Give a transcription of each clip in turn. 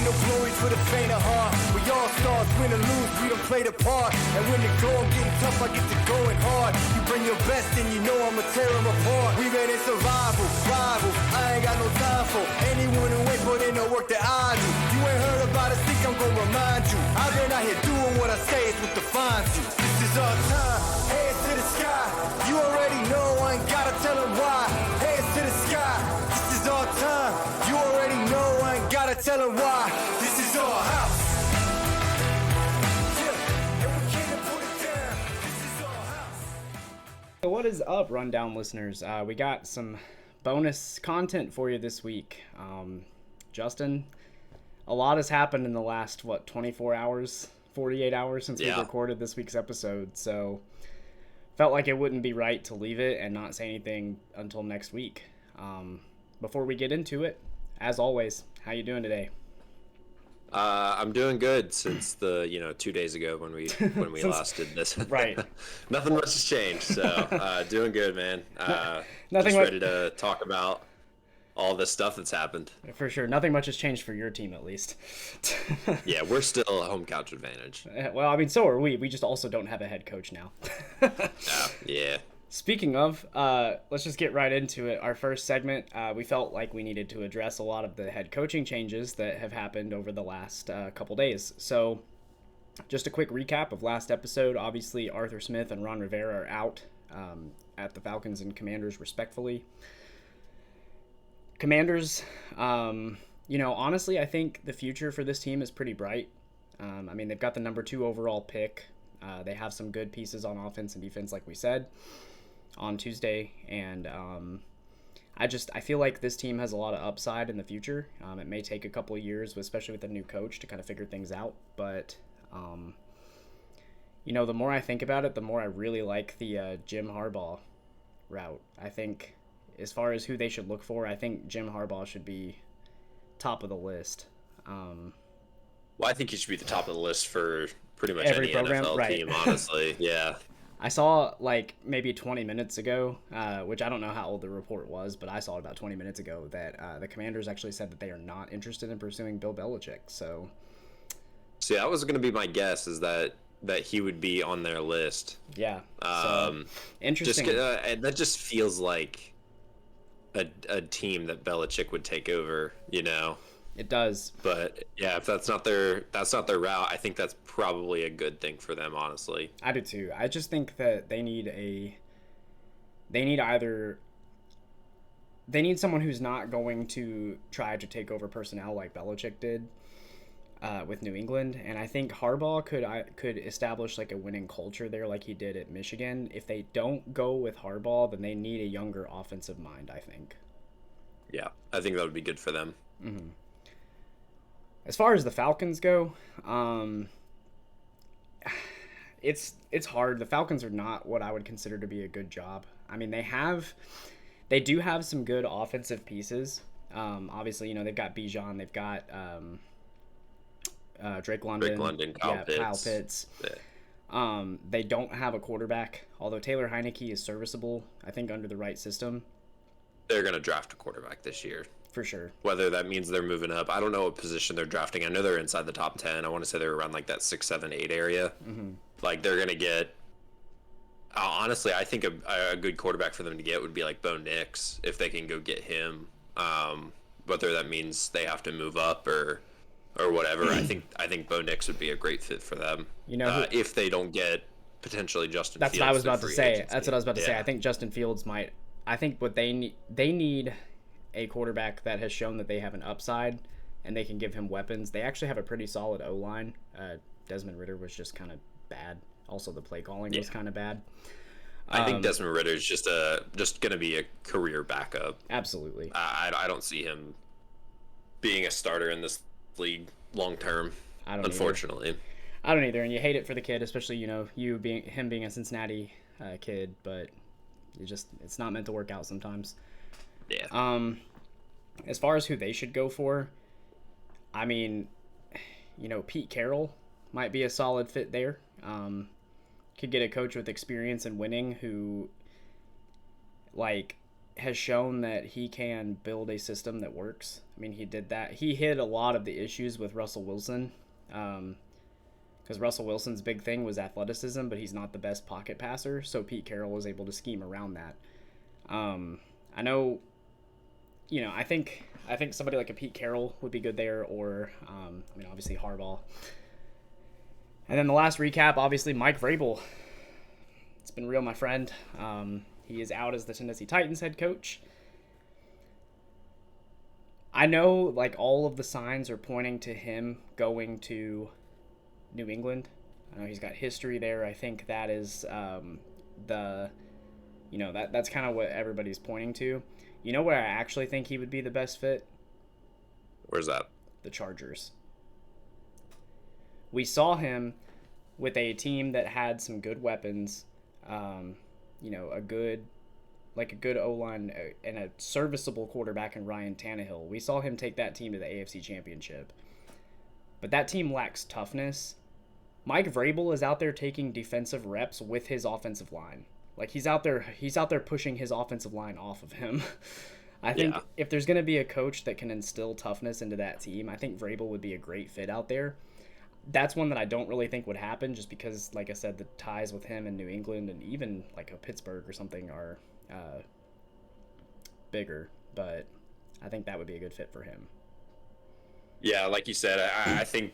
no glory for the faint of heart. We all stars, win or lose, we don't play the part. And when the going getting tough, I get to going hard. You bring your best and you know I'ma tear them apart. We made it survival, rival. I ain't got no time for anyone who ain't put in the work that I do. You ain't heard about it, think I'm gonna remind you. I've been out here doing what I say, it's what defines you. This is our time, hands to the sky. You already know, I ain't gotta tell them why. Hands to the sky, this is our time. You already know, I ain't gotta tell them why. This is our house. Yeah, and we can't put it down. This is our house. What is up, Rundown listeners? We got some bonus content for you this week. Justin, a lot has happened in the last, 24 hours, 48 hours since we recorded this week's episode, so felt like it wouldn't be right to leave it and not say anything until next week. Before we get into it, as always, how you doing today? I'm doing good since the 2 days ago when we last did this. Right. Nothing much has changed, so doing good, man. Nothing just ready to talk about all this stuff that's happened. For sure. Nothing much has changed for your team, at least. Yeah, we're still a home couch advantage. Well, I mean, so are we. We just also don't have a head coach now. Yeah. Speaking of, let's just get right into it. Our first segment, we felt like we needed to address a lot of the head coaching changes that have happened over the last couple days. So just a quick recap of last episode. Obviously, Arthur Smith and Ron Rivera are out at the Falcons and Commanders, respectfully. Commanders, honestly, I think the future for this team is pretty bright. I mean, they've got the number 2 overall pick. They have some good pieces on offense and defense, like we said on Tuesday. And I feel like this team has a lot of upside in the future. It may take a couple of years, especially with a new coach, to kind of figure things out. But, the more I think about it, the more I really like the Jim Harbaugh route. I think as far as who they should look for, I think Jim Harbaugh should be top of the list. Well, I think he should be the top of the list for pretty much Every any program, NFL right. team, honestly. Yeah. I saw maybe 20 minutes ago, which I don't know how old the report was, but I saw it about 20 minutes ago that the Commanders actually said that they are not interested in pursuing Bill Belichick. So, see, that was going to be my guess, is that he would be on their list. Yeah. Interesting. That just feels like a team that Belichick would take over, It does. But yeah, if that's not their route, I think that's probably a good thing for them, honestly. I do too. I just think that they need someone who's not going to try to take over personnel like Belichick did with New England, and I think Harbaugh could establish like a winning culture there, like he did at Michigan. If they don't go with Harbaugh, then they need a younger offensive mind, I think. Yeah, I think that would be good for them. Mm-hmm. As far as the Falcons go, it's hard. The Falcons are not what I would consider to be a good job. I mean, they do have some good offensive pieces. Obviously, they've got Bijan, they've got Drake London, Kyle Pitts. Yeah. They don't have a quarterback, although Taylor Heineke is serviceable, I think, under the right system. They're going to draft a quarterback this year. For sure. Whether that means they're moving up, I don't know what position they're drafting. I know they're inside the top 10. I want to say they're around like that 6, 7, 8 area. Mm-hmm. Like they're going to get, honestly, I think a good quarterback for them to get would be like Bo Nix, if they can go get him. Whether that means they have to move up or whatever. I think Bo Nix would be a great fit for them. If they don't get potentially Justin Fields. That's what I was about to say. Agency. That's what I was about to say. I think Justin Fields might. I think what they need a quarterback that has shown that they have an upside and they can give him weapons. They actually have a pretty solid O-line. Desmond Ridder was just kind of bad. Also, the play calling was kind of bad. I think Desmond Ridder is just going to be a career backup. Absolutely. I don't see him being a starter in this league long term. Unfortunately. Either. I don't either, and you hate it for the kid, especially him being a Cincinnati kid, but it's not meant to work out sometimes. Yeah. As far as who they should go for, I mean, Pete Carroll might be a solid fit there. Could get a coach with experience in winning who, has shown that he can build a system that works. I mean, he did that. He hid a lot of the issues with Russell Wilson, because Russell Wilson's big thing was athleticism, but he's not the best pocket passer, so Pete Carroll was able to scheme around that. I know, I think somebody like a Pete Carroll would be good there, or, obviously Harbaugh. And then the last recap, obviously Mike Vrabel. It's been real, my friend. He is out as the Tennessee Titans head coach. I know, like, all of the signs are pointing to him going to New England. I know he's got history there. I think that is that's kind of what everybody's pointing to. You know where I actually think he would be the best fit? Where's that? The Chargers. We saw him with a team that had some good weapons, a good O-line and a serviceable quarterback in Ryan Tannehill. We saw him take that team to the AFC Championship. But that team lacks toughness. Mike Vrabel is out there taking defensive reps with his offensive line. Like, he's out there pushing his offensive line off of him. I think if there's going to be a coach that can instill toughness into that team, I think Vrabel would be a great fit out there. That's one that I don't really think would happen, just because, like I said, the ties with him in New England and even like a Pittsburgh or something are bigger. But I think that would be a good fit for him. Yeah, like you said, I think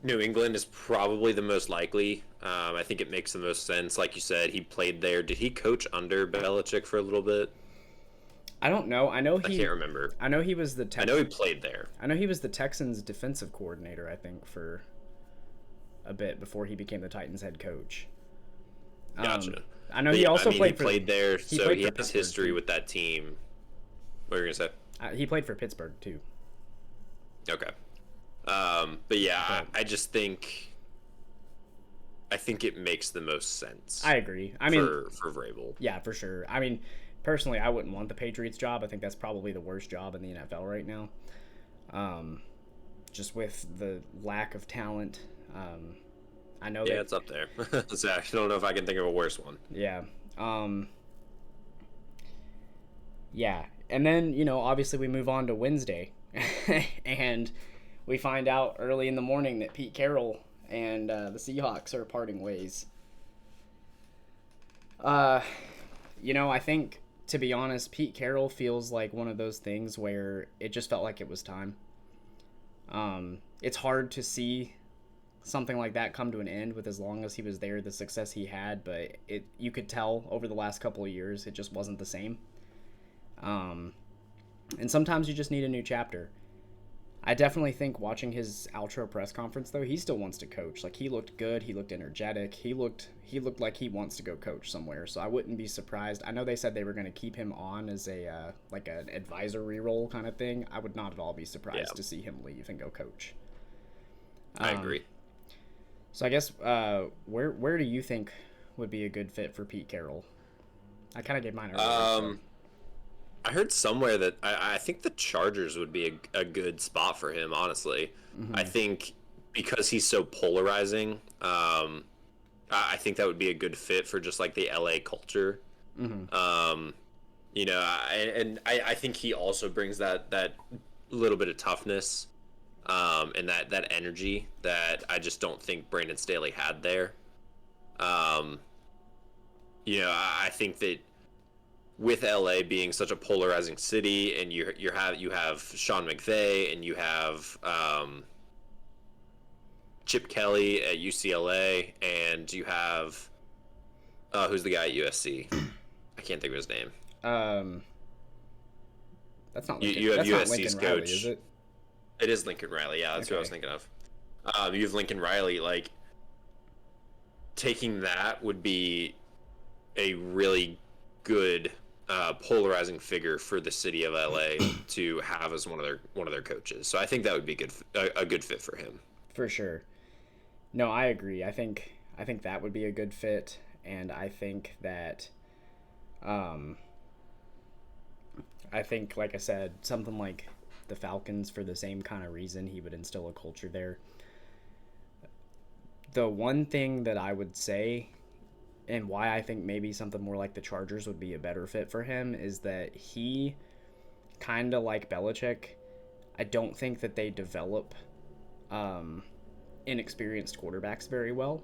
New England is probably the most likely. I think it makes the most sense. Like you said, he played there. Did he coach under Belichick for a little bit? I don't know. I can't remember. I know he was I know he played there. I know he was the Texans' defensive coordinator, I think, for a bit before he became the Titans head coach. Gotcha. I know he also played there, so he has history with that team. What were you going to say? He played for Pittsburgh, too. Okay. But yeah, I just think it makes the most sense. I agree. For Vrabel. Yeah, for sure. I mean, personally, I wouldn't want the Patriots job. I think that's probably the worst job in the NFL right now. Just with the lack of talent. I know. Yeah, it's up there. So I don't know if I can think of a worse one. Yeah. Yeah. And then, obviously we move on to Wednesday. And we find out early in the morning that Pete Carroll and the Seahawks are parting ways. I think, to be honest, Pete Carroll feels like one of those things where it just felt like it was time. It's hard to see something like that come to an end with as long as he was there, the success he had, but you could tell over the last couple of years it just wasn't the same. And sometimes you just need a new chapter. I definitely think watching his outro press conference, though, he still wants to coach. Like, he looked good. He looked energetic. He looked like he wants to go coach somewhere. So I wouldn't be surprised. I know they said they were going to keep him on as an advisory role kind of thing. I would not at all be surprised to see him leave and go coach. I agree. So I guess where do you think would be a good fit for Pete Carroll? I kind of gave mine earlier. I heard somewhere that I think the Chargers would be a good spot for him, honestly. Mm-hmm. I think because he's so polarizing, I think that would be a good fit for just like the LA culture. Mm-hmm. I think he also brings that little bit of toughness and that energy that I just don't think Brandon Staley had there. I think that with LA being such a polarizing city, and you have Sean McVay, and you have Chip Kelly at UCLA, and you have who's the guy at USC? I can't think of his name. That's not Lincoln. You have that's USC's not Lincoln coach. Riley, is it? It is Lincoln Riley. Yeah, that's what I was thinking of. You have Lincoln Riley. Like, taking that would be a really good polarizing figure for the city of LA to have as one of their coaches. So I think that would be a good fit for him. For sure. No, I agree. I think that would be a good fit, and I think that I think, like I said, something like the Falcons, for the same kind of reason, he would instill a culture there. The one thing that I would say and why I think maybe something more like the Chargers would be a better fit for him is that he, kind of like Belichick, I don't think that they develop inexperienced quarterbacks very well.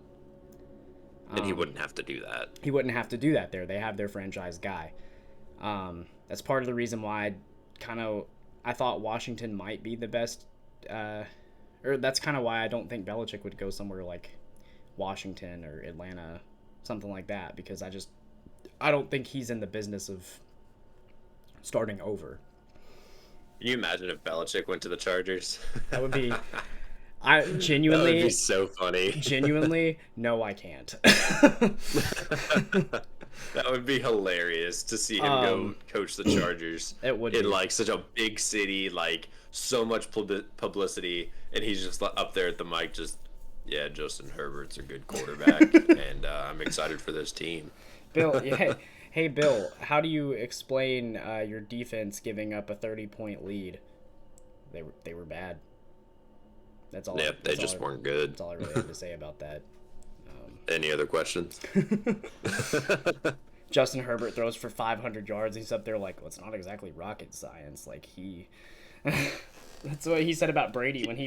And he wouldn't have to do that. He wouldn't have to do that there. They have their franchise guy. That's part of the reason why I thought Washington might be the best, or that's kind of why I don't think Belichick would go somewhere like Washington or Atlanta, something like that, because I don't think he's in the business of starting over. Can you imagine if Belichick went to the Chargers? That would be... I genuinely... That would be so funny. Genuinely, no, I can't. That would be hilarious to see him go coach the Chargers. It would in be. like such a big city, like so much publicity, and he's just up there at the mic, just Justin Herbert's a good quarterback, and I'm excited for this team. Bill, hey Bill, how do you explain your defense giving up a 30-point lead? They were bad. That's all. Yep, they just weren't good. That's all I really have to say about that. Any other questions? Justin Herbert throws for 500 yards. He's up there like, well, it's not exactly rocket science. Like that's what he said about Brady when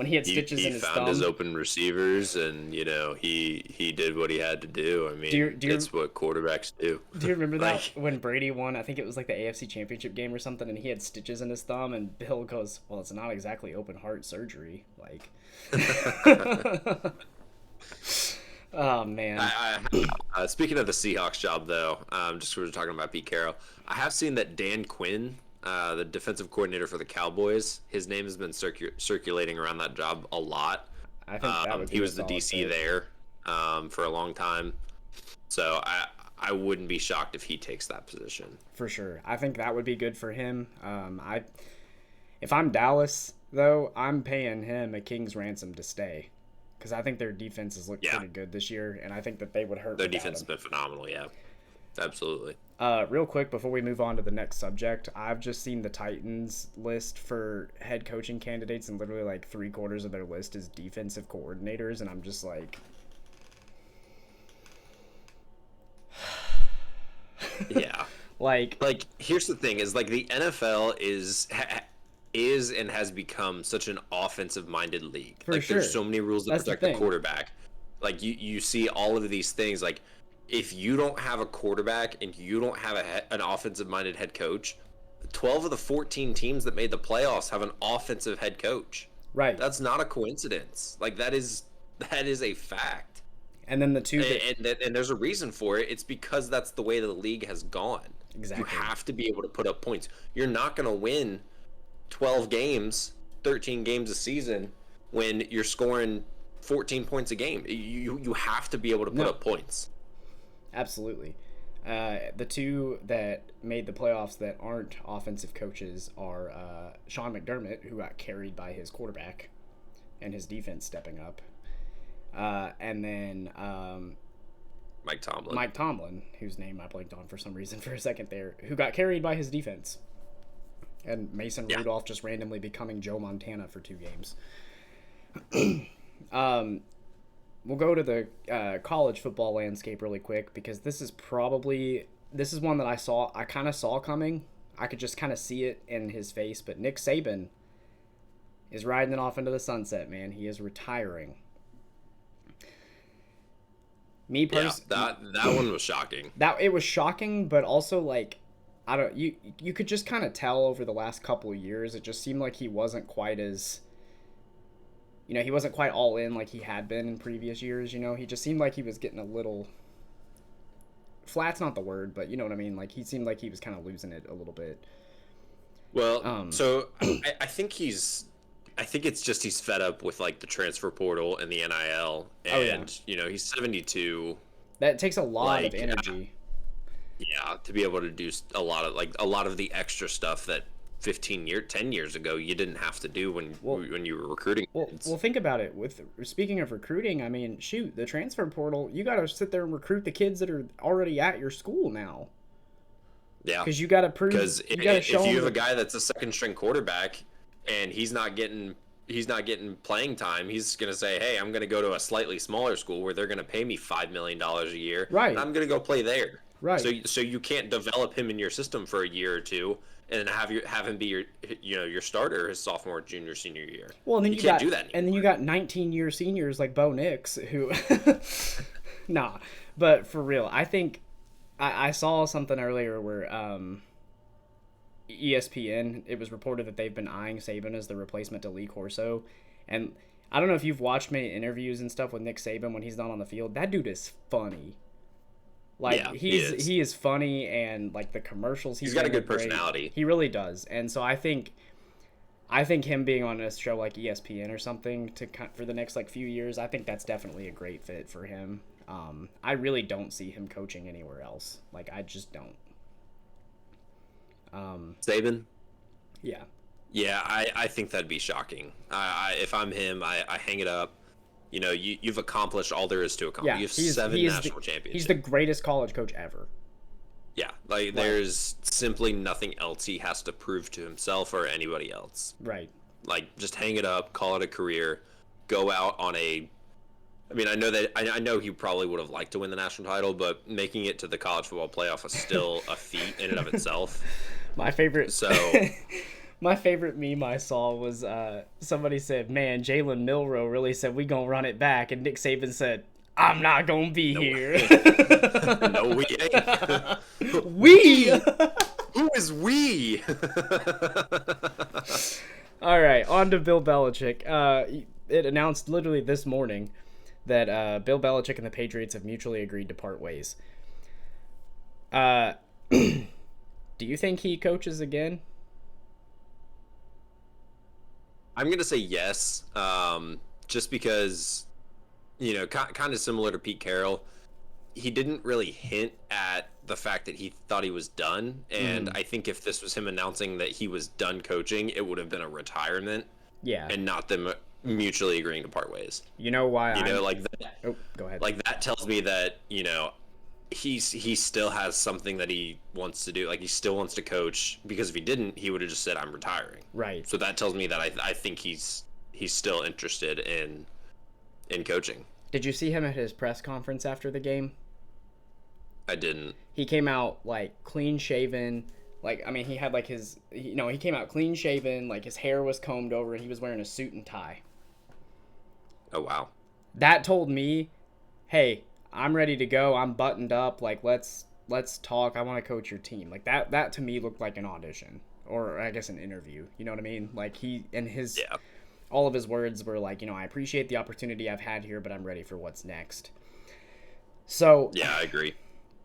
he had stitches in his thumb. He found his open receivers, and he did what he had to do. I mean, it's what quarterbacks do. Do you remember that when Brady won? I think it was like the AFC Championship game or something, and he had stitches in his thumb, and Bill goes, "Well, it's not exactly open heart surgery." Like, oh man. Speaking of the Seahawks job, though, just we were talking about Pete Carroll. I have seen that Dan Quinn, the defensive coordinator for the Cowboys, his name has been circulating around that job a lot. I think that would be he was the DC there for a long time, so I wouldn't be shocked if he takes that position. For sure, I think that would be good for him. If I'm Dallas, though, I'm paying him a king's ransom to stay, because I think their defense has looked pretty good this year, and I think that they would hurt. Their defense has been phenomenal, yeah. Absolutely. Real quick, before we move on to the next subject, I've just seen the Titans list for head coaching candidates, and literally like 3/4 of their list is defensive coordinators, and I'm just like... Yeah. Like here's the thing, is like the NFL is and has become such an offensive-minded league. There's so many rules that protect the quarterback. Like, you see all of these things, like, if you don't have a quarterback and you don't have an offensive-minded head coach, 12 of the 14 teams that made the playoffs have an offensive head coach. Right. That's not a coincidence. Like, that is a fact. And then the two... And there's a reason for it. It's because that's the way the league has gone. Exactly. You have to be able to put up points. You're not going to win 12 games, 13 games a season when you're scoring 14 points a game. You have to be able to put up points. Absolutely. The two that made the playoffs that aren't offensive coaches are Sean McDermott, who got carried by his quarterback and his defense stepping up, and then Mike Tomlin, whose name I blanked on for some reason for a second there, who got carried by his defense. And Mason Rudolph just randomly becoming Joe Montana for 2 games. We'll go to the college football landscape really quick, because this is one that I kind of saw coming. I could just kind of see it in his face, but Nick Saban is riding it off into the sunset, man. He is retiring. Me personally, that one was shocking. It was shocking, but also like, you could just kind of tell over the last couple of years, it just seemed like he wasn't quite as, he wasn't quite all in like he had been in previous years. He just seemed like he was getting a little, flat's not the word, but you know what I mean? Like, he seemed like he was kind of losing it a little bit. Well, so I think it's just he's fed up with like the transfer portal and the NIL, and he's 72. That takes a lot of energy. To be able to do a lot of the extra stuff that 10 years ago you didn't have to do when you were recruiting kids. Well, think about it. Speaking of recruiting, I mean, shoot, the transfer portal, you got to sit there and recruit the kids that are already at your school now. Yeah. Because you got to prove. Because if you have a guy that's a second string quarterback and he's not getting he's not getting playing time, he's going to say, hey, I'm going to go to a slightly smaller school where they're going to pay me $5 million a year. Right. And I'm going to go play there. Right. So you can't develop him in your system for a year or two and then have him be your starter his sophomore, junior, senior year. Well, and then you can't do that anymore. And then you got 19-year seniors like Bo Nix who nah, but for real, I think I saw something earlier where ESPN, it was reported that they've been eyeing Saban as the replacement to Lee Corso, and I don't know if you've watched many interviews and stuff with Nick Saban when he's not on the field. That dude is funny. Like, yeah, he is funny, and like the commercials he's got a good personality. He really does. And so I think him being on a show like ESPN or something for the next like few years, I think that's definitely a great fit for him. I really don't see him coaching anywhere else. Like, I just don't. Saban? Yeah. Yeah, I think that'd be shocking. If I'm him, I hang it up. You know, you've accomplished all there is to accomplish. Yeah, you have 7 national championships. He's the greatest college coach ever. Yeah, like there's simply nothing else he has to prove to himself or anybody else. Right. Like, just hang it up, call it a career, go out on a. I mean, I know he probably would have liked to win the national title, but making it to the college football playoff was still a feat in and of itself. My favorite. So. My favorite meme I saw was somebody said, man, Jalen Milroe really said we gonna run it back, and Nick Saban said, I'm not gonna be here. No, we ain't. We? Who is we? All right, on to Bill Belichick. It announced literally this morning that Bill Belichick and the Patriots have mutually agreed to part ways. Do you think he coaches again? I'm going to say yes, just because, you know, kind of similar to Pete Carroll, he didn't really hint at the fact that he thought he was done, and I think if this was him announcing that he was done coaching, it would have been a retirement, and not them mutually agreeing to part ways. You know why? Like that. Oh, go ahead. Like, that tells me that, you know, he still has something that he wants to do. Like, he still wants to coach, because if he didn't, he would have just said, I'm retiring. Right. So that tells me that I think he's still interested in coaching. Did you see him at his press conference after the game? I didn't. He came out like clean shaven. Like, I mean, he had like he came out clean shaven, like his hair was combed over, and he was wearing a suit and tie. Oh, wow. That told me, hey, I'm ready to go. I'm buttoned up. Like, let's talk. I want to coach your team. Like, that to me looked like an audition, or I guess an interview. You know what I mean? Like, all of his words were like, you know, I appreciate the opportunity I've had here, but I'm ready for what's next. So yeah, I agree.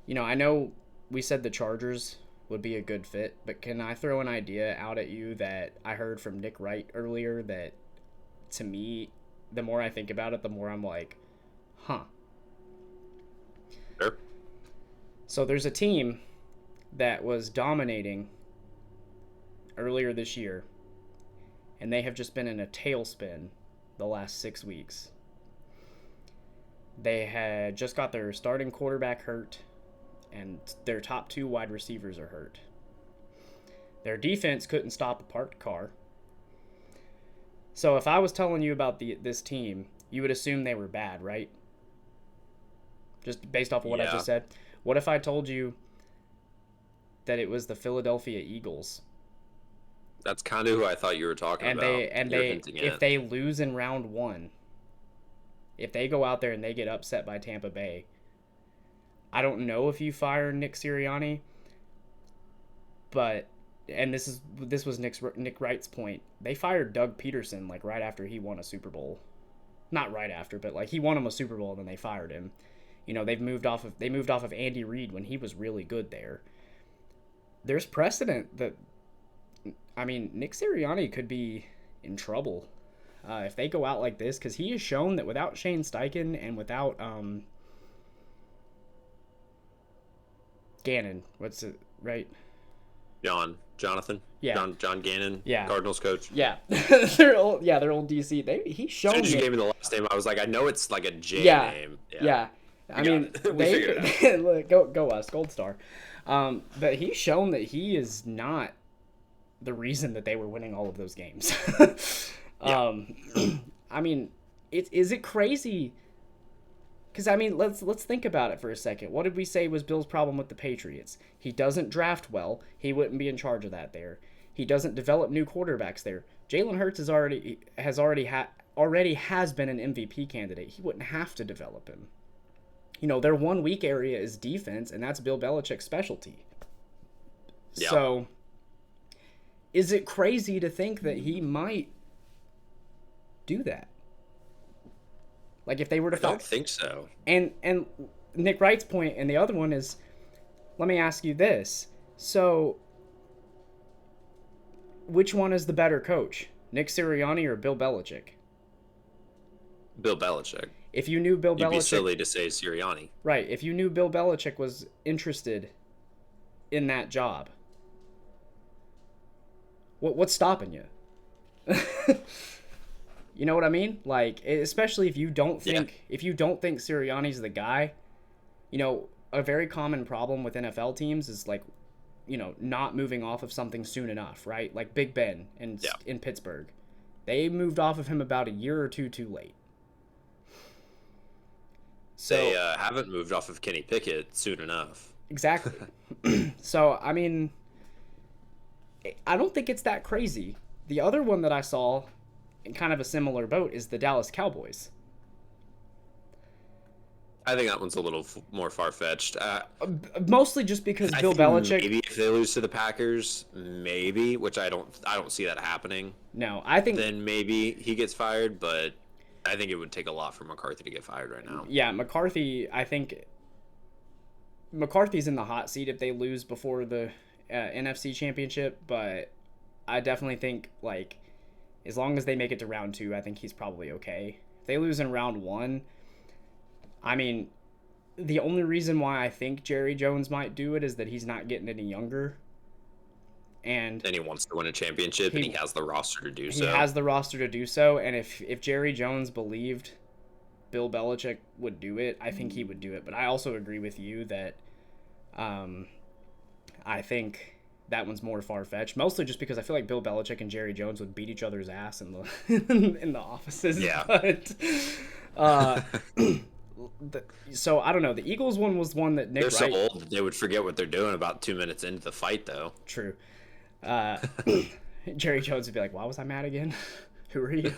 You know, I know we said the Chargers would be a good fit, but can I throw an idea out at you that I heard from Nick Wright earlier that, to me, the more I think about it, the more I'm like, huh. Sure. So there's a team that was dominating earlier this year, and they have just been in a tailspin the last 6 weeks. They had just got their starting quarterback hurt, and their top 2 wide receivers are hurt. Their defense couldn't stop a parked car. So if I was telling you about this team, you would assume they were bad, right? Just based off of what I just said. What if I told you that it was the Philadelphia Eagles? That's kind of who I thought you were talking about. If they lose in round 1, if they go out there and they get upset by Tampa Bay, I don't know if you fire Nick Sirianni, but, and this was Nick Wright's point, they fired Doug Peterson like right after he won a Super Bowl. Not right after, but like he won him a Super Bowl and then they fired him. You know, they moved off of Andy Reid when he was really good there. There's precedent that, I mean, Nick Sirianni could be in trouble if they go out like this, because he has shown that without Shane Steichen and without Gannon, what's it, right? Jonathan? Yeah. John Gannon, yeah. Cardinals coach. Yeah. They're old DC. He's shown As soon as you it. gave me the last name, I was like, I know it's like a J name. Yeah. I mean, look, go us, Gold Star. But he's shown that he is not the reason that they were winning all of those games. Yeah. I mean, is it crazy? Because I mean, let's think about it for a second. What did we say was Bill's problem with the Patriots? He doesn't draft well. He wouldn't be in charge of that there. He doesn't develop new quarterbacks there. Jalen Hurts already has been an MVP candidate. He wouldn't have to develop him. You know, their one weak area is defense, and that's Bill Belichick's specialty. Yeah. So, is it crazy to think that he might do that? Like if they were to I don't think so. And Nick Wright's point, and the other one is, let me ask you this. So, which one is the better coach? Nick Sirianni or Bill Belichick? Bill Belichick. If you knew Bill You'd Belichick... be silly to say Sirianni. Right. If you knew Bill Belichick was interested in that job, what's stopping you? You know what I mean? Like, especially if you don't think Sirianni's the guy, you know, a very common problem with NFL teams is like, you know, not moving off of something soon enough, right? Like Big Ben in Pittsburgh. They moved off of him about a year or two too late. So They haven't moved off of Kenny Pickett soon enough. Exactly. So, I mean, I don't think it's that crazy. The other one that I saw in kind of a similar boat is the Dallas Cowboys. I think that one's a little more far-fetched. Mostly just because I Bill think Belichick... maybe if they lose to the Packers, maybe, which I don't see that happening. No, I think... Then maybe he gets fired, but I think it would take a lot for McCarthy to get fired right now. Yeah, McCarthy, I think... McCarthy's in the hot seat if they lose before the NFC Championship, but I definitely think, like, as long as they make it to round 2, I think he's probably okay. If they lose in round 1, I mean, the only reason why I think Jerry Jones might do it is that he's not getting any younger. And he wants to win a championship, and he has the roster to do so. He has the roster to do so, and if Jerry Jones believed Bill Belichick would do it, I think he would do it. But I also agree with you that I think that one's more far-fetched, mostly just because I feel like Bill Belichick and Jerry Jones would beat each other's ass in the in the offices. Yeah. But, so I don't know. The Eagles one was one that Nick They're Wright... so old that they would forget what they're doing about 2 minutes into the fight, though. True. Jerry Jones would be like, "Why was I mad again? Who are you?"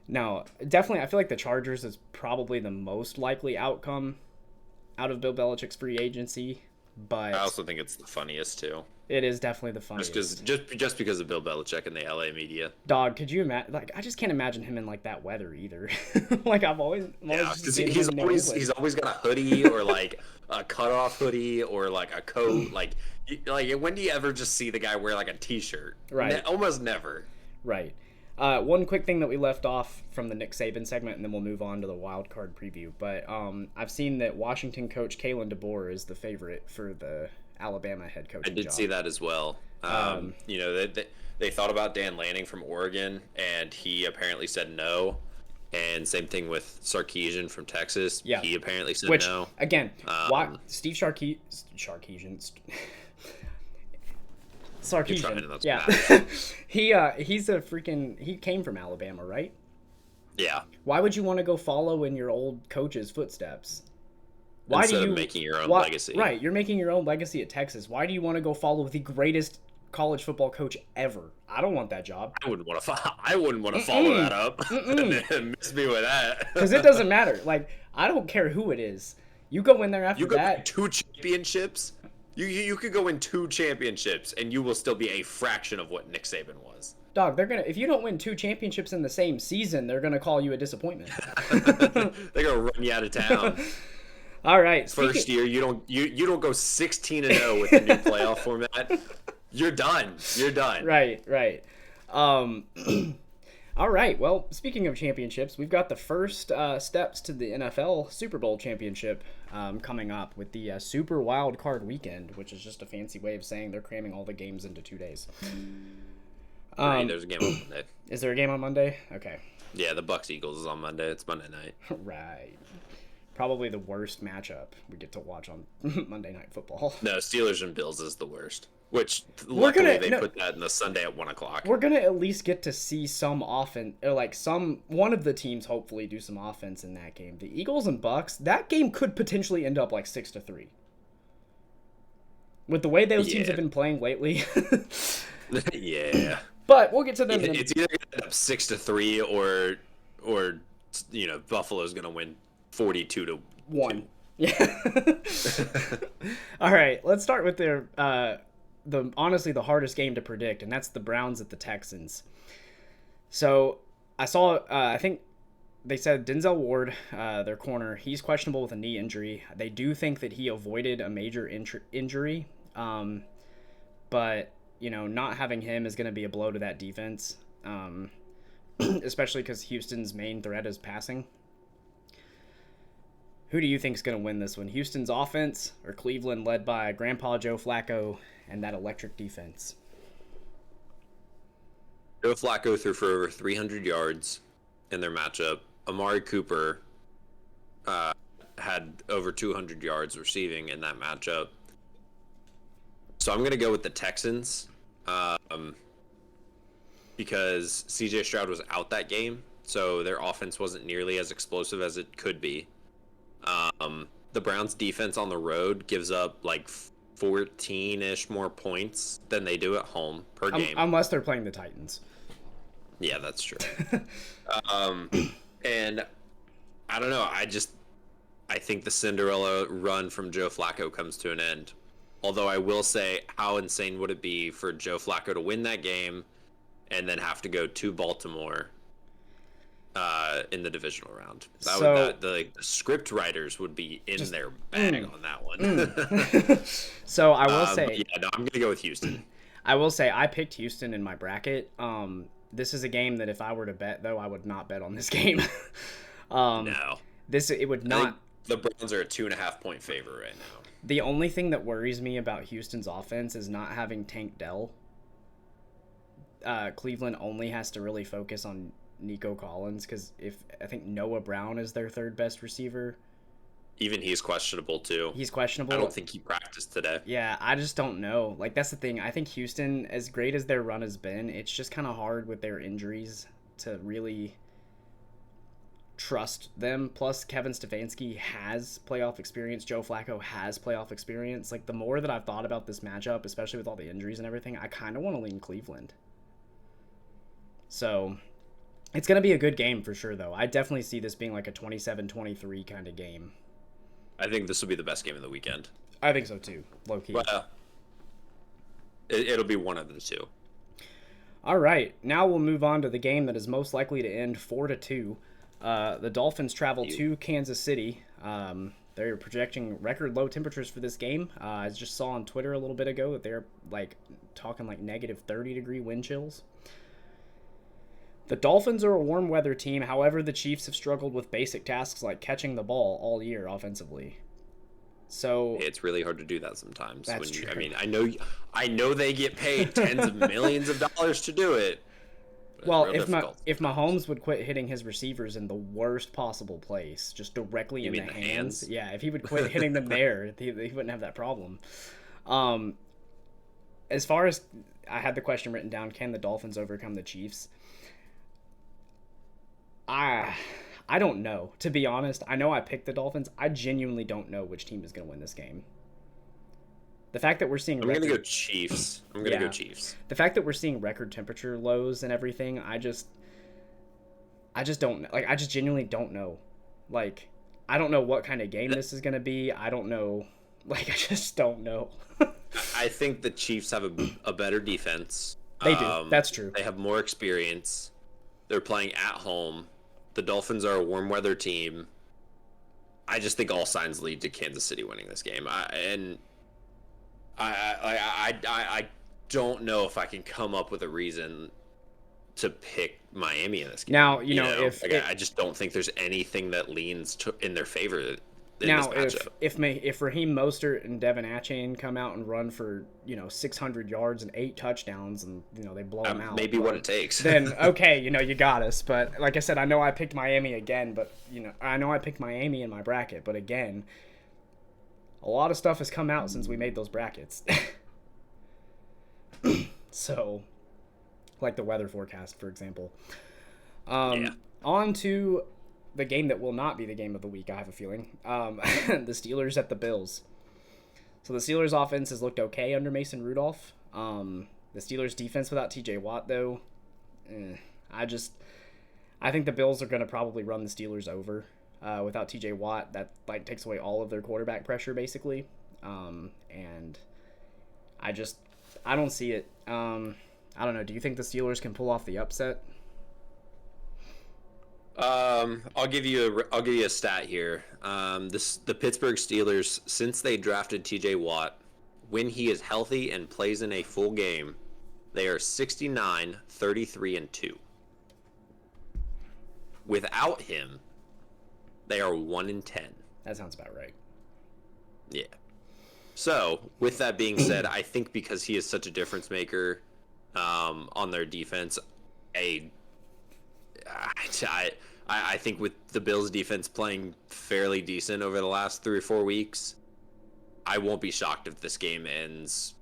No, definitely. I feel like the Chargers is probably the most likely outcome out of Bill Belichick's free agency. But I also think it's the funniest too. It is definitely the funniest. Just because of Bill Belichick and the LA media. Dog, could you imagine? Like, I just can't imagine him in like that weather either. Like I'm always because he's always got a hoodie or like a cutoff hoodie or like a coat. Like when do you ever just see the guy wear like a t-shirt? Right. Almost never. Right. One quick thing that we left off from the Nick Saban segment, and then we'll move on to the Wildcard preview. But I've seen that Washington coach Kalen DeBoer is the favorite for the Alabama head coach. I did see that as well. You know, they thought about Dan Lanning from Oregon, and he apparently said no. And same thing with Sarkisian from Texas. Yeah. He apparently said no. Again, Steve Sarkisian. Yeah. He came from Alabama, right? Yeah. Why would you want to go follow in your old coach's footsteps? Instead of making your own legacy. Right, you're making your own legacy at Texas. Why do you want to go follow the greatest college football coach ever? I don't want that job. I wouldn't want to follow that up. And miss me with that. Because it doesn't matter. Like, I don't care who it is. You go in there after that. You go 2 championships. You could go in 2 championships, and you will still be a fraction of what Nick Saban was. Dog, if you don't win 2 championships in the same season, they're gonna call you a disappointment. They're gonna run you out of town. All right. First year, you don't go 16-0 with the new playoff format. You're done. Right. All right. Well, speaking of championships, we've got the first steps to the NFL Super Bowl championship coming up with the Super Wildcard weekend, which is just a fancy way of saying they're cramming all the games into 2 days. There's a game on Monday. Is there a game on Monday? Okay. Yeah, the Bucs-Eagles is on Monday. It's Monday night. Right. Probably the worst matchup we get to watch on Monday Night Football. No, Steelers and Bills is the worst. Which We're luckily gonna- no. put that in the Sunday at 1:00. We're gonna at least get to see some offense, or like one of the teams hopefully do some offense in that game. The Eagles and Bucks, that game could potentially end up like 6-3. With the way those teams have been playing lately. Yeah. But we'll get to them. It's either gonna end up 6-3 or Buffalo's gonna win 42-1. Yeah. All right, let's start with their honestly the hardest game to predict, and that's the Browns at the Texans. So I saw I think they said Denzel Ward, their corner, he's questionable with a knee injury. They do think that he avoided a major injury, but not having him is going to be a blow to that defense, especially because Houston's main threat is passing. Who do you think is going to win this one? Houston's offense or Cleveland, led by Grandpa Joe Flacco and that electric defense? Joe Flacco threw for over 300 yards in their matchup. Amari Cooper had over 200 yards receiving in that matchup. So I'm going to go with the Texans because CJ Stroud was out that game, so their offense wasn't nearly as explosive as it could be. The Browns defense on the road gives up like 14-ish more points than they do at home per game. Unless they're playing the Titans. Yeah, that's true. And I don't know. I think the Cinderella run from Joe Flacco comes to an end. Although I will say, how insane would it be for Joe Flacco to win that game and then have to go to Baltimore in the divisional round? The script writers would be in their bag on that one. So I will say, I'm going to go with Houston. I will say I picked Houston in my bracket. This is a game that if I were to bet, though, I would not bet on this game. No. It would not. The Browns are a 2.5 point favorite right now. The only thing that worries me about Houston's offense is not having Tank Dell. Cleveland only has to really focus on Nico Collins because I think Noah Brown is their third best receiver. Even he's questionable too. He's questionable. I don't think he practiced today. Yeah, I just don't know. Like, that's the thing. I think Houston, as great as their run has been, it's just kind of hard with their injuries to really trust them. Plus, Kevin Stefanski has playoff experience. Joe Flacco has playoff experience. Like, the more that I've thought about this matchup, especially with all the injuries and everything, I kind of want to lean Cleveland. So, it's going to be a good game for sure, though. I definitely see this being like a 27-23 kind of game. I think this will be the best game of the weekend. I think so too, low key. Well, it'll be one of the two. All right, now we'll move on to the game that is most likely to end 4-2. The Dolphins travel to Kansas City. They're projecting record low temperatures for this game. I just saw on Twitter a little bit ago that they're talking negative 30-degree wind chills. The Dolphins are a warm weather team. However, the Chiefs have struggled with basic tasks like catching the ball all year offensively. So it's really hard to do that sometimes. That's true. I mean, I know they get paid tens of millions of dollars to do it. Well, if Mahomes would quit hitting his receivers in the worst possible place, just directly in the hands. Yeah, if he would quit hitting them there, he wouldn't have that problem. As far as I had the question written down, can the Dolphins overcome the Chiefs? I don't know, to be honest. I know I picked the Dolphins. I genuinely don't know which team is going to win this game. The fact that we're seeing I'm going to go Chiefs. Go Chiefs. The fact that we're seeing record temperature lows and everything, I just don't, I just genuinely don't know. I don't know what kind of game this is going to be. I don't know. I just don't know. I think the Chiefs have a better defense. They do. That's true. They have more experience. They're playing at home. The Dolphins are a warm weather team. I just think all signs lead to Kansas City winning this game. I don't know if I can come up with a reason to pick Miami in this game. Now, I just don't think there's anything that leans in their favor. Now, if Raheem Mostert and Devin Achane come out and run for 600 yards and 8 touchdowns, and they blow them out, maybe what it takes. Then okay, you got us. But like I said, I know I picked Miami again. But I know I picked Miami in my bracket. But again, a lot of stuff has come out since we made those brackets. So, like the weather forecast, for example. Yeah. On to the game that will not be the game of the week, I have a feeling. The Steelers at the Bills. So the Steelers' offense has looked okay under Mason Rudolph. The Steelers' defense without T.J. Watt, though, I think the Bills are going to probably run the Steelers over without T.J. Watt. That takes away all of their quarterback pressure, basically. And I don't see it. I don't know. Do you think the Steelers can pull off the upset? I'll give you a stat here. The Pittsburgh Steelers, since they drafted T.J. Watt, when he is healthy and plays in a full game, they are 69, 33, and 2. Without him, they are 1 and 10. That sounds about right. Yeah. So, with that being said, I think because he is such a difference maker on their defense, I think with the Bills' defense playing fairly decent over the last 3 or 4 weeks, I won't be shocked if this game ends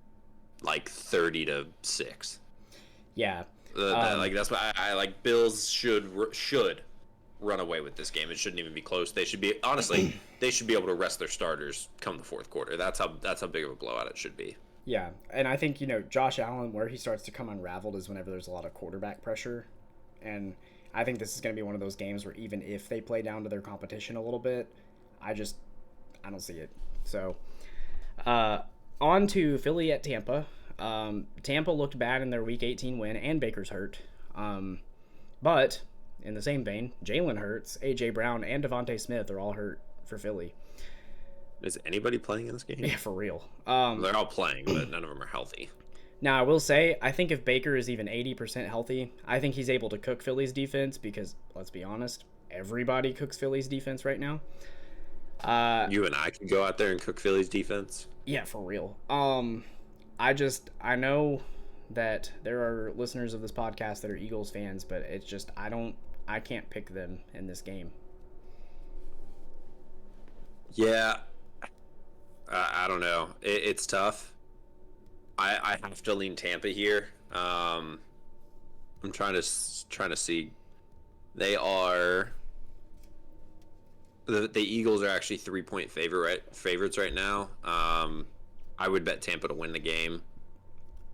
like 30-6. Yeah. That's why I like Bills should run away with this game. It shouldn't even be close. They should be they should be able to rest their starters come the fourth quarter. That's how big of a blowout it should be. Yeah, and I think Josh Allen, where he starts to come unraveled is whenever there's a lot of quarterback pressure, and I think this is going to be one of those games where even if they play down to their competition a little bit, I don't see it. So, on to Philly at Tampa. Tampa looked bad in their Week 18 win, and Baker's hurt. But in the same vein, Jalen Hurts, A.J. Brown, and Devontae Smith are all hurt for Philly. Is anybody playing in this game? Yeah, for real. They're all playing, but none of them are healthy. Now, I will say, I think if Baker is even 80% healthy, I think he's able to cook Philly's defense because, let's be honest, everybody cooks Philly's defense right now. You and I can go out there and cook Philly's defense? Yeah, for real. I know that there are listeners of this podcast that are Eagles fans, but it's just, I can't pick them in this game. Yeah. I don't know. It's tough. I have to lean Tampa here. I'm trying to see. They are the Eagles are actually 3-point favorites right now. I would bet Tampa to win the game.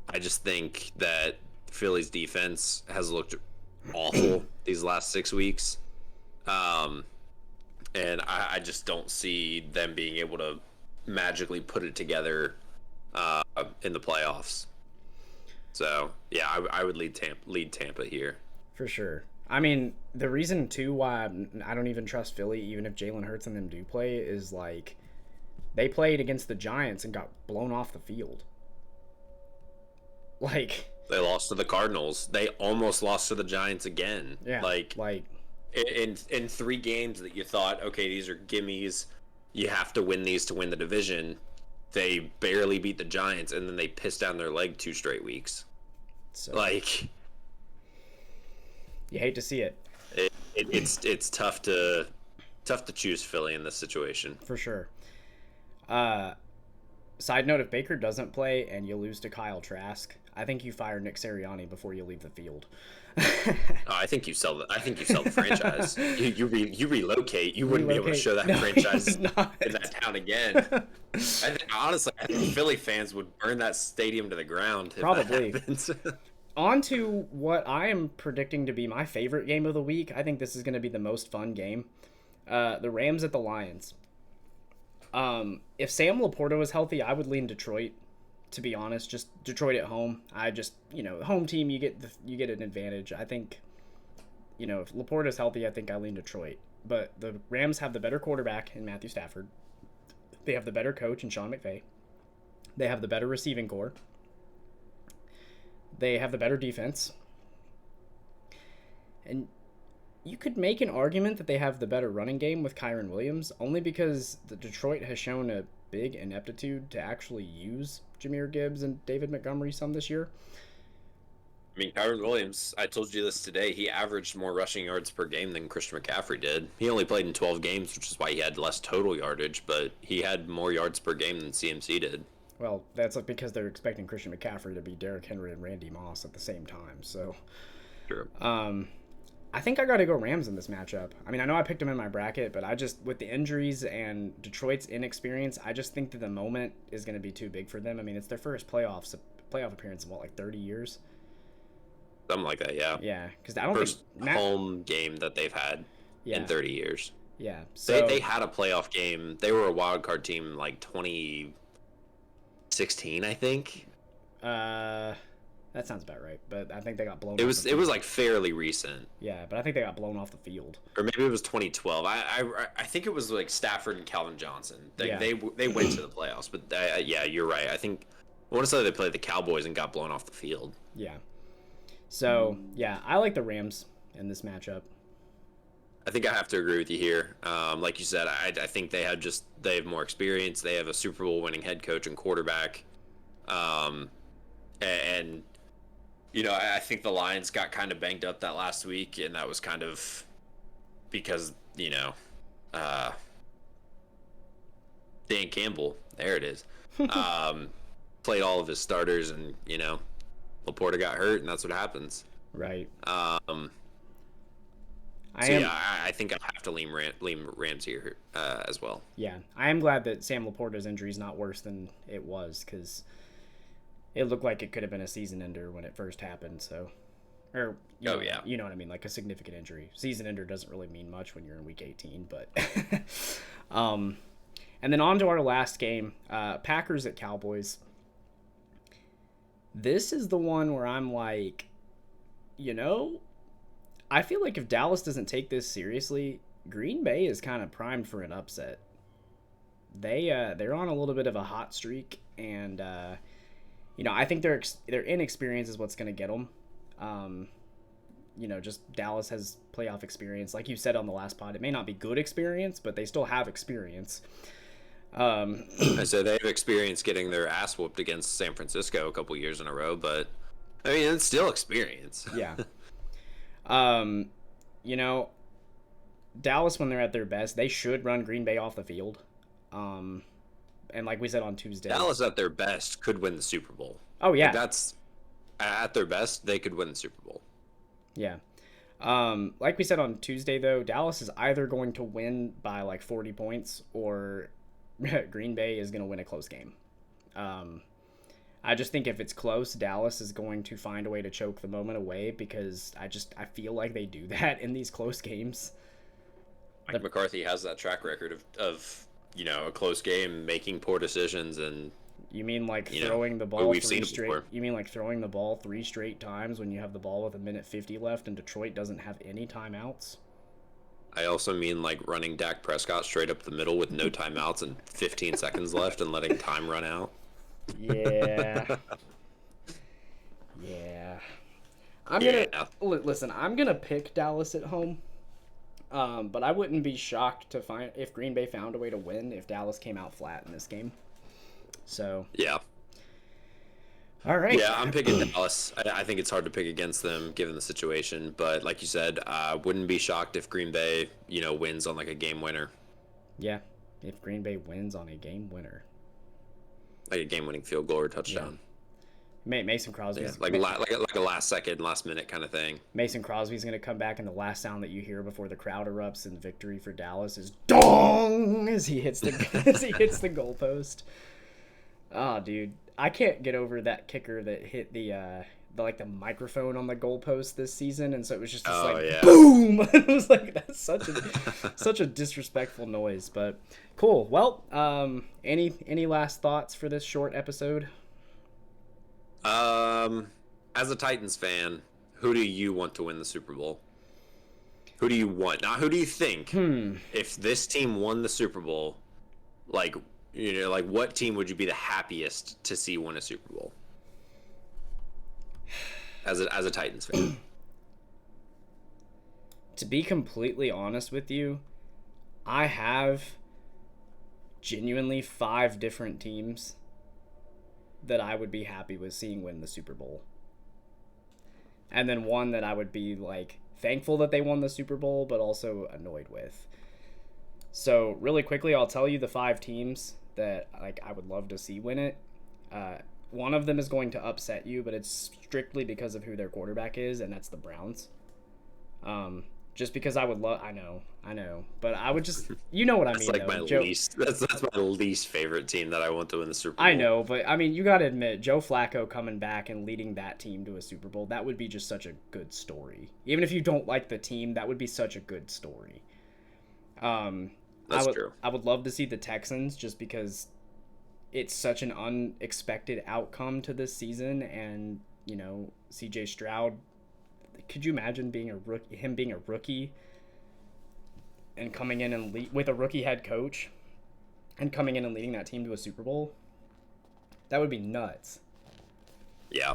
I just think that Philly's defense has looked awful these last 6 weeks, and I just don't see them being able to magically put it together in the playoffs. So yeah, I would lead Tampa here for sure. I mean, the reason too why I don't even trust Philly, even if Jalen Hurts and them do play, is like they played against the Giants and got blown off the field. Like they lost to the Cardinals. They almost lost to the Giants again. Yeah, like in 3 games that you thought, okay, these are gimmies. You have to win these to win the division. They barely beat the Giants, and then they pissed down their leg 2 straight weeks. So, you hate to see it. It's tough to choose Philly in this situation. For sure. Side note, if Baker doesn't play and you lose to Kyle Trask, I think you fire Nick Sirianni before you leave the field. I think you sell the franchise. You relocate. You wouldn't be able to show that franchise in that town again. Honestly, I think Philly fans would burn that stadium to the ground if probably. That happens. On to what I am predicting to be my favorite game of the week. I think this is going to be the most fun game. The Rams at the Lions. If Sam Laporta was healthy, I would lean Detroit. To be honest, just Detroit at home. Home team, you get an advantage. I think, if Laporta's healthy, I think I lean Detroit. But the Rams have the better quarterback in Matthew Stafford. They have the better coach in Sean McVay. They have the better receiving core. They have the better defense. And you could make an argument that they have the better running game with Kyron Williams, only because the Detroit has shown a big ineptitude to actually use Jahmyr Gibbs and David Montgomery some this year. I mean, Kyron Williams, I told you this today, he averaged more rushing yards per game than Christian McCaffrey did. He only played in 12 games, which is why he had less total yardage, but he had more yards per game than CMC did. Well, that's like because they're expecting Christian McCaffrey to be Derrick Henry and Randy Moss at the same time. So, True. I think I got to go Rams in this matchup. I mean, I know I picked them in my bracket, but I just, with the injuries and Detroit's inexperience, I just think that the moment is going to be too big for them. I mean, it's their first playoff appearance in, what, like 30 years? Something like that, yeah. Yeah, because I don't First think... home game that they've had in 30 years. Yeah. So They had a playoff game. They were a wild card team in like 2016, I think. That sounds about right, but I think they got blown. It was like fairly recent. Yeah, but I think they got blown off the field. Or maybe it was 2012. I think it was like Stafford and Calvin Johnson. They went to the playoffs, but yeah, you're right. I want to say they played the Cowboys and got blown off the field. Yeah. So yeah, I like the Rams in this matchup. I think I have to agree with you here. Like you said, I think they have more experience. They have a Super Bowl winning head coach and quarterback. And you know, I think the Lions got kind of banged up that last week, and that was kind of because, you know, Dan Campbell, there it is, played all of his starters, and, you know, Laporta got hurt, and that's what happens. Right. I think I have to lean Rams here as well. Yeah, I am glad that Sam Laporta's injury is not worse than it was, because it looked like it could have been a season ender when it first happened. So, or you know what I mean, like a significant injury. Season ender doesn't really mean much when you're in week 18, but and then on to our last game, Packers at Cowboys. This is the one where I'm like, you know, I feel like if Dallas doesn't take this seriously, Green Bay is kind of primed for an upset. They're on a little bit of a hot streak, and you know, I think their inexperience is what's going to get them. You know, just Dallas has playoff experience. Like you said on the last pod, it may not be good experience, but they still have experience. So they have experience getting their ass whooped against San Francisco a couple years in a row, but I mean, it's still experience. Yeah. You know, Dallas, when they're at their best, they should run Green Bay off the field. And like we said on Tuesday, Dallas at their best could win the Super Bowl. Oh yeah, like that's at their best, they could win the Super Bowl. Yeah. Like we said on Tuesday, though, Dallas is either going to win by like 40 points or Green Bay is going to win a close game. I just think if it's close, Dallas is going to find a way to choke the moment away, because I feel like they do that in these close games. Mike McCarthy has that track record of you know, a close game, making poor decisions, and you mean like throwing the ball we've three seen straight? before. You mean like throwing the ball 3 straight times when you have the ball with 1:50 left and Detroit doesn't have any timeouts? I also mean like running Dak Prescott straight up the middle with no timeouts and 15 seconds left and letting time run out. Yeah. Yeah. Listen, I'm gonna pick Dallas at home. But I wouldn't be shocked to find if Green Bay found a way to win if Dallas came out flat in this game. So yeah. All right. Yeah, I'm picking Dallas. I think it's hard to pick against them given the situation, but like you said, wouldn't be shocked if Green Bay, you know, wins on like a game winner. Yeah, if Green Bay wins on a game winner, like a game-winning field goal or touchdown. Yeah. Mason Crosby, like a last minute kind of thing. Mason Crosby's going to come back, and the last sound that you hear before the crowd erupts in victory for Dallas is "dong" as he hits the goalpost. Oh, dude, I can't get over that kicker that hit the microphone on the goalpost this season, and so it was just boom. It was like that's such a disrespectful noise, but cool. Well, any last thoughts for this short episode? As a Titans fan, who do you want to win the Super Bowl? Who do you want? Not who do you think? If this team won the Super Bowl, like, you know, like what team would you be the happiest to see win a Super Bowl? As a Titans fan. To be completely honest with you, I have genuinely 5 different teams that I would be happy with seeing win the Super Bowl. And then one that I would be like thankful that they won the Super Bowl, but also annoyed with. So really quickly, I'll tell you the 5 teams that like I would love to see win it. One of them is going to upset you, but it's strictly because of who their quarterback is, and that's the Browns. Just because I would love, I know, but I would just, you know what I mean. That's like though. my least. That's my least favorite team that I want to win the Super Bowl. I know, but I mean, you got to admit, Joe Flacco coming back and leading that team to a Super Bowl, that would be just such a good story. Even if you don't like the team, that would be such a good story. That's true. I would love to see the Texans just because it's such an unexpected outcome to this season, and you know, C.J. Stroud. Could you imagine being a rookie and coming in and with a rookie head coach and coming in and leading that team to a Super Bowl? That would be nuts. Yeah.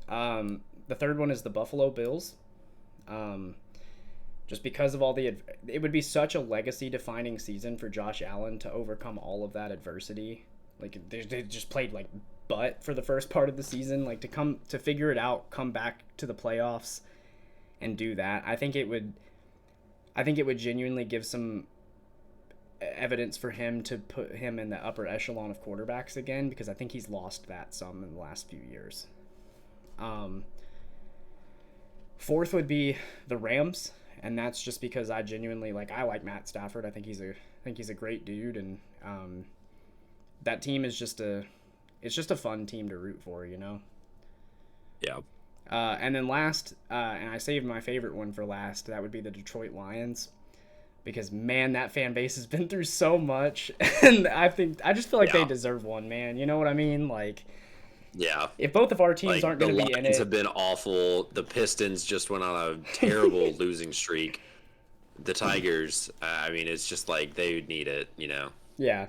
The third one is the Buffalo Bills. Just because of it would be such a legacy-defining season for Josh Allen to overcome all of that adversity. Like they just played like butt for the first part of the season. Like to figure it out, come back to the playoffs, and do that. I think it would genuinely give some evidence for him to put him in the upper echelon of quarterbacks again, because I think he's lost that some in the last few years. Fourth would be the Rams, and that's just because I genuinely I like Matt Stafford. I think he's a great dude, and that team is just a fun team to root for, you know. Yeah. And then last, and I saved my favorite one for last, that would be the Detroit Lions, because man, that fan base has been through so much, and I just feel like they deserve one, man. You know what I mean? Like, yeah. If both of our teams aren't going to be in it, the Lions have been awful. The Pistons just went on a terrible losing streak. The Tigers, I mean, it's just like they would need it, you know. Yeah.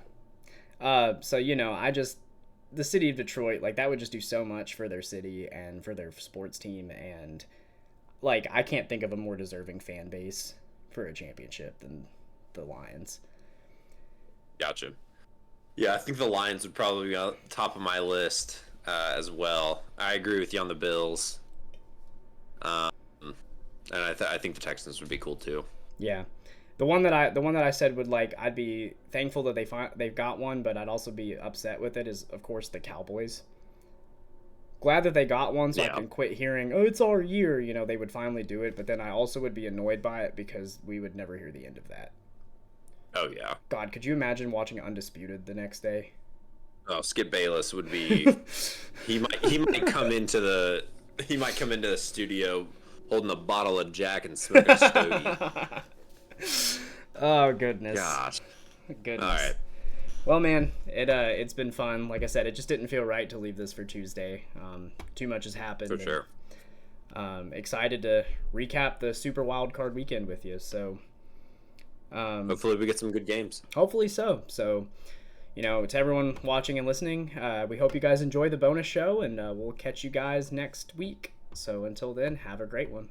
So you know, the city of Detroit, that would just do so much for their city and for their sports team, and I can't think of a more deserving fan base for a championship than the Lions. Gotcha. Yeah, I think the Lions would probably be on top of my list as well. I agree with you on the Bills, and I think the Texans would be cool too. Yeah. The one that I said would I'd be thankful that they've got one, but I'd also be upset with it is, of course, the Cowboys. Glad that they got one, so I can quit hearing, oh, it's our year. You know, they would finally do it, but then I also would be annoyed by it because we would never hear the end of that. Oh yeah. God, could you imagine watching Undisputed the next day? Oh, Skip Bayless would be. he might come into the studio holding a bottle of Jack and smoking a stogie. Oh goodness. Gosh. Goodness. All right. Well, man, it's been fun. Like I said, it just didn't feel right to leave this for Tuesday. Too much has happened. For sure. Excited to recap the Super Wildcard weekend with you. So. Hopefully we get some good games. Hopefully so. So, you know, to everyone watching and listening, we hope you guys enjoy the bonus show, and we'll catch you guys next week. So until then, have a great one.